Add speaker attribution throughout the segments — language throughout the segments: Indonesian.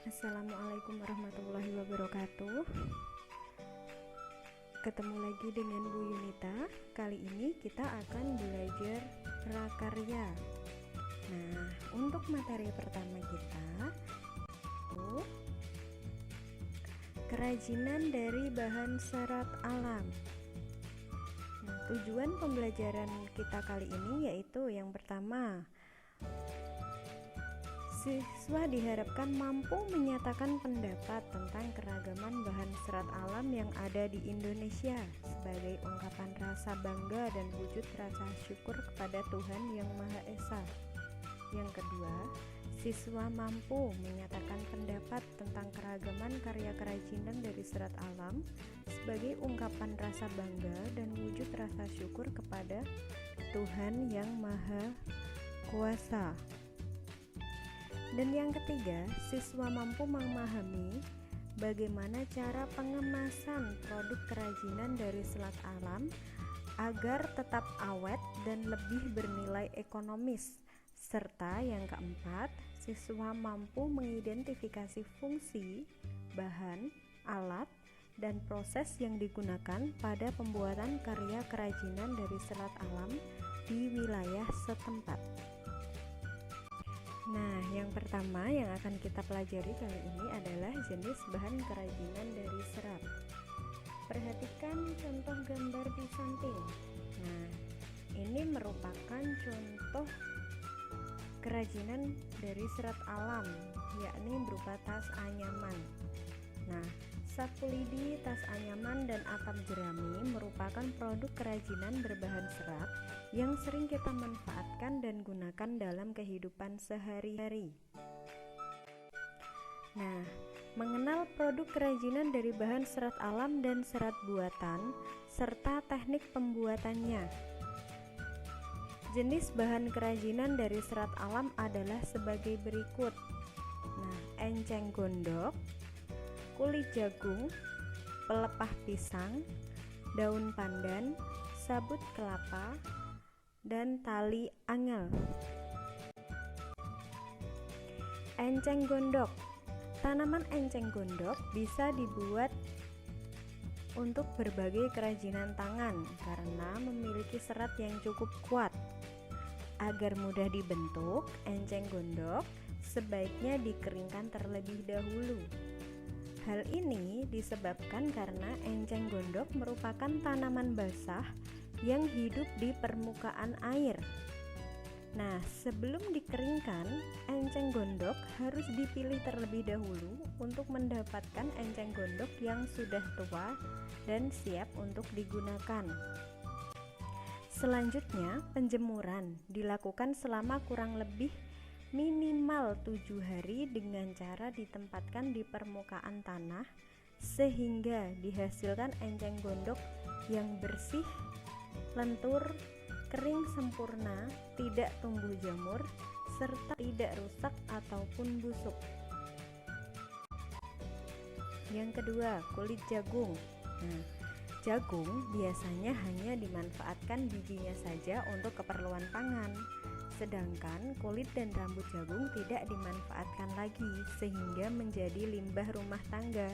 Speaker 1: Assalamualaikum warahmatullahi wabarakatuh. Ketemu lagi dengan Bu Yunita. Kali ini kita akan belajar prakarya. Nah, untuk materi pertama kita itu kerajinan dari bahan serat alam. Nah, tujuan pembelajaran kita kali ini yaitu yang pertama, siswa diharapkan mampu menyatakan pendapat tentang keragaman bahan serat alam yang ada di Indonesia sebagai ungkapan rasa bangga dan wujud rasa syukur kepada Tuhan Yang Maha Esa. Yang kedua, siswa mampu menyatakan pendapat tentang keragaman karya kerajinan dari serat alam sebagai ungkapan rasa bangga dan wujud rasa syukur kepada Tuhan Yang Maha Kuasa. Dan yang ketiga, siswa mampu memahami bagaimana cara pengemasan produk kerajinan dari serat alam agar tetap awet dan lebih bernilai ekonomis. Serta yang keempat, siswa mampu mengidentifikasi fungsi, bahan, alat, dan proses yang digunakan pada pembuatan karya kerajinan dari serat alam di wilayah setempat. Nah, yang pertama yang akan kita pelajari kali ini adalah jenis bahan kerajinan dari serat. Perhatikan contoh gambar di samping. Nah, ini merupakan contoh kerajinan dari serat alam, yakni berupa tas anyaman. Nah, sapu lidi, tas anyaman, dan atap jerami merupakan produk kerajinan berbahan serat yang sering kita manfaatkan dan gunakan dalam kehidupan sehari-hari. Nah, mengenal produk kerajinan dari bahan serat alam dan serat buatan, serta teknik pembuatannya. Jenis bahan kerajinan dari serat alam adalah sebagai berikut. Nah, enceng gondok, kulit jagung, pelepah pisang, daun pandan, sabut kelapa, dan tali angel. Enceng gondok. Tanaman enceng gondok bisa dibuat untuk berbagai kerajinan tangan karena memiliki serat yang cukup kuat. Agar mudah dibentuk, enceng gondok sebaiknya dikeringkan terlebih dahulu. Hal ini disebabkan karena enceng gondok merupakan tanaman basah yang hidup di permukaan air. Nah, sebelum dikeringkan, enceng gondok harus dipilih terlebih dahulu untuk mendapatkan enceng gondok yang sudah tua dan siap untuk digunakan. Selanjutnya, penjemuran dilakukan selama kurang lebih minimal 7 hari dengan cara ditempatkan di permukaan tanah sehingga dihasilkan enceng gondok yang bersih, lentur, kering sempurna, tidak tumbuh jamur, serta tidak rusak ataupun busuk. Yang kedua, kulit jagung. Nah, jagung biasanya hanya dimanfaatkan bijinya saja untuk keperluan pangan. Sedangkan kulit dan rambut jagung tidak dimanfaatkan lagi sehingga menjadi limbah rumah tangga.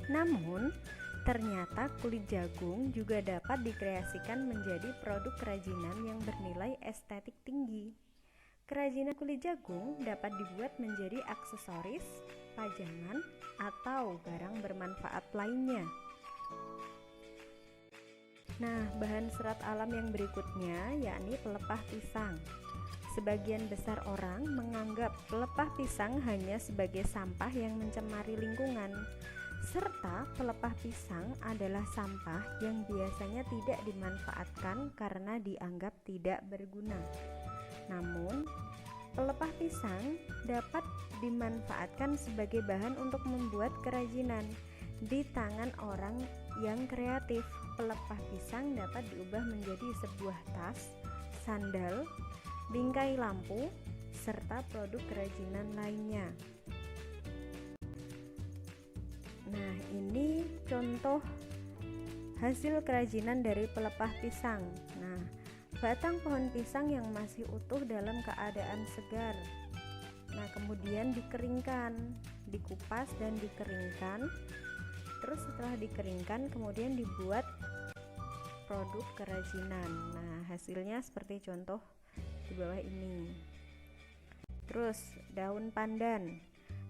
Speaker 1: Namun, ternyata kulit jagung juga dapat dikreasikan menjadi produk kerajinan yang bernilai estetik tinggi. Kerajinan kulit jagung dapat dibuat menjadi aksesoris, pajangan, atau barang bermanfaat lainnya. Nah, bahan serat alam yang berikutnya yakni pelepah pisang. Sebagian besar orang menganggap pelepah pisang hanya sebagai sampah yang mencemari lingkungan, serta pelepah pisang adalah sampah yang biasanya tidak dimanfaatkan karena dianggap tidak berguna. Namun, pelepah pisang dapat dimanfaatkan sebagai bahan untuk membuat kerajinan. Di tangan orang yang kreatif, pelepah pisang dapat diubah menjadi sebuah tas, sandal, bingkai lampu, serta produk kerajinan lainnya. Nah, ini contoh hasil kerajinan dari pelepah pisang. Nah, batang pohon pisang yang masih utuh dalam keadaan segar. Nah, kemudian dikeringkan. dikupas dan dikeringkan. Terus setelah dikeringkan kemudian dibuat produk kerajinan. Nah, hasilnya seperti contoh di bawah ini. Terus daun pandan.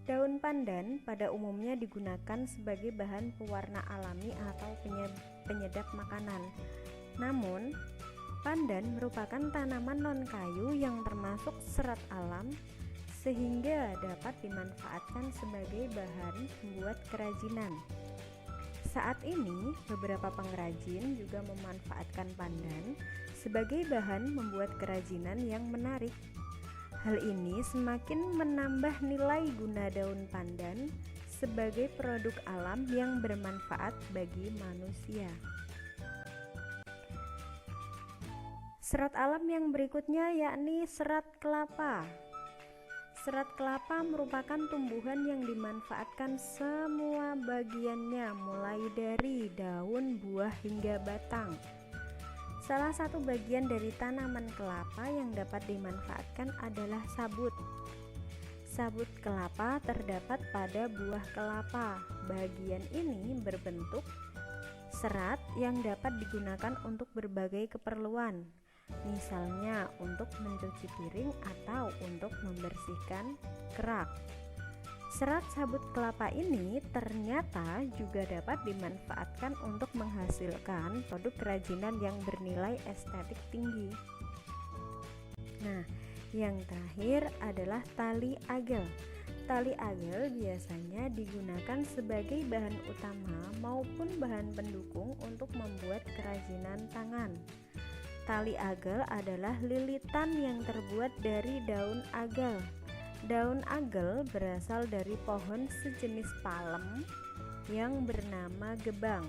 Speaker 1: Daun pandan pada umumnya digunakan sebagai bahan pewarna alami atau penyedap makanan. Namun, pandan merupakan tanaman non-kayu yang termasuk serat alam sehingga dapat dimanfaatkan sebagai bahan pembuat kerajinan. Saat ini, beberapa pengrajin juga memanfaatkan pandan sebagai bahan membuat kerajinan yang menarik. Hal ini semakin menambah nilai guna daun pandan sebagai produk alam yang bermanfaat bagi manusia. Serat alam yang berikutnya yakni serat kelapa. Serat kelapa merupakan tumbuhan yang dimanfaatkan semua bagiannya, mulai dari daun, buah, hingga batang. Salah satu bagian dari tanaman kelapa yang dapat dimanfaatkan adalah sabut. Sabut kelapa terdapat pada buah kelapa. Bagian ini berbentuk serat yang dapat digunakan untuk berbagai keperluan. Misalnya untuk mencuci piring atau untuk membersihkan kerak. Serat sabut kelapa ini ternyata juga dapat dimanfaatkan untuk menghasilkan produk kerajinan yang bernilai estetik tinggi. Nah, yang terakhir adalah tali agel. Tali agel biasanya digunakan sebagai bahan utama maupun bahan pendukung untuk membuat kerajinan tangan. Tali agel adalah lilitan yang terbuat dari daun agel. Daun agel berasal dari pohon sejenis palem yang bernama gebang.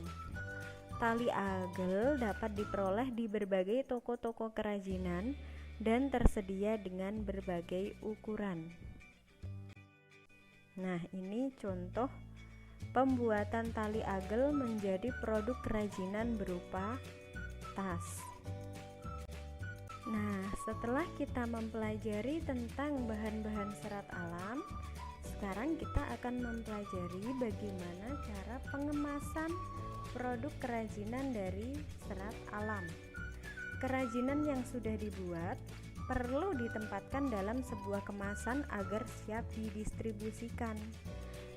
Speaker 1: Tali agel dapat diperoleh di berbagai toko-toko kerajinan dan tersedia dengan berbagai ukuran. Nah, ini contoh pembuatan tali agel menjadi produk kerajinan berupa tas. Nah, setelah kita mempelajari tentang bahan-bahan serat alam, sekarang kita akan mempelajari bagaimana cara pengemasan produk kerajinan dari serat alam. Kerajinan yang sudah dibuat perlu ditempatkan dalam sebuah kemasan agar siap didistribusikan.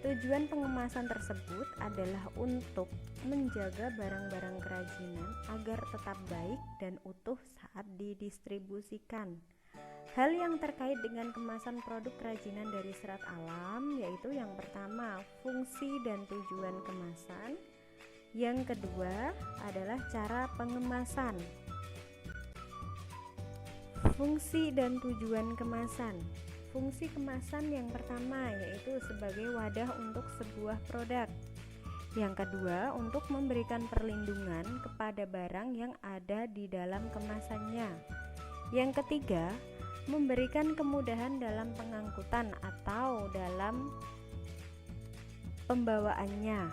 Speaker 1: Tujuan pengemasan tersebut adalah untuk menjaga barang-barang kerajinan agar tetap baik dan utuh saat didistribusikan. Hal yang terkait dengan kemasan produk kerajinan dari serat alam yaitu yang pertama, fungsi dan tujuan kemasan. Yang kedua adalah cara pengemasan. Fungsi dan tujuan kemasan. Fungsi kemasan yang pertama yaitu sebagai wadah untuk sebuah produk. Yang kedua, untuk memberikan perlindungan kepada barang yang ada di dalam kemasannya. Yang ketiga, memberikan kemudahan dalam pengangkutan atau dalam pembawaannya.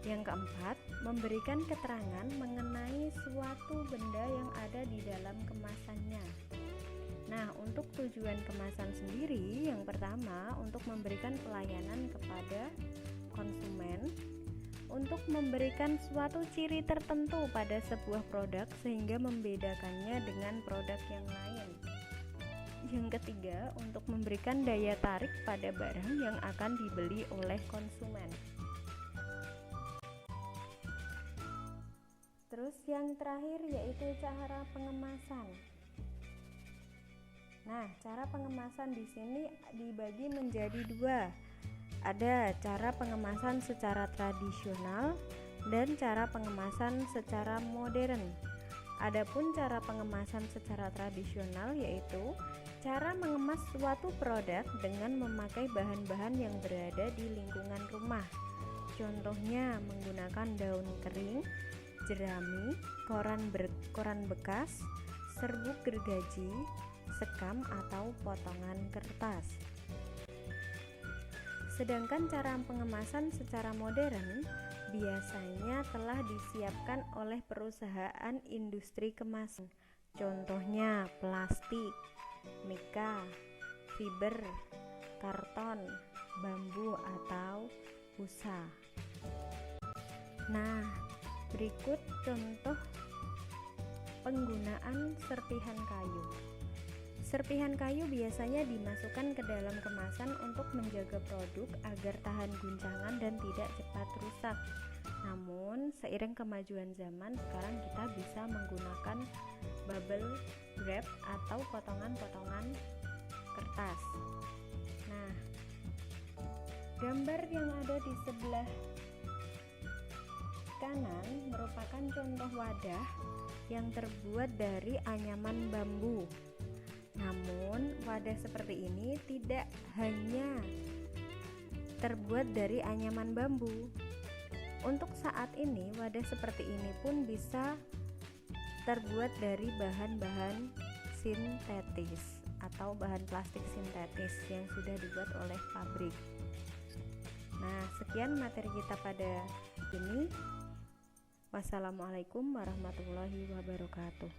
Speaker 1: Yang keempat, memberikan keterangan mengenai suatu benda yang ada di dalam kemasannya. Nah, untuk tujuan kemasan sendiri, yang pertama untuk memberikan pelayanan kepada konsumen, untuk memberikan suatu ciri tertentu pada sebuah produk sehingga membedakannya dengan produk yang lain. Yang ketiga, untuk memberikan daya tarik pada barang yang akan dibeli oleh konsumen. Terus yang terakhir yaitu cara pengemasan. Nah, cara pengemasan di sini dibagi menjadi dua. Ada cara pengemasan secara tradisional dan cara pengemasan secara modern. Adapun cara pengemasan secara tradisional yaitu cara mengemas suatu produk dengan memakai bahan-bahan yang berada di lingkungan rumah. Contohnya menggunakan daun kering, jerami, koran bekas, serbuk gergaji, sekam atau potongan kertas. Sedangkan cara pengemasan secara modern biasanya telah disiapkan oleh perusahaan industri kemasan. Contohnya plastik, mika, fiber, karton, bambu atau busa. Nah, berikut contoh penggunaan serpihan kayu. Serpihan kayu biasanya dimasukkan ke dalam kemasan untuk menjaga produk agar tahan guncangan dan tidak cepat rusak. Namun, seiring kemajuan zaman, sekarang kita bisa menggunakan bubble wrap atau potongan-potongan kertas. Nah, gambar yang ada di sebelah kanan merupakan contoh wadah yang terbuat dari anyaman bambu. Namun, wadah seperti ini tidak hanya terbuat dari anyaman bambu. Untuk saat ini, wadah seperti ini pun bisa terbuat dari bahan-bahan sintetis atau bahan plastik sintetis yang sudah dibuat oleh pabrik. Nah, sekian materi kita pada ini. Wassalamualaikum warahmatullahi wabarakatuh.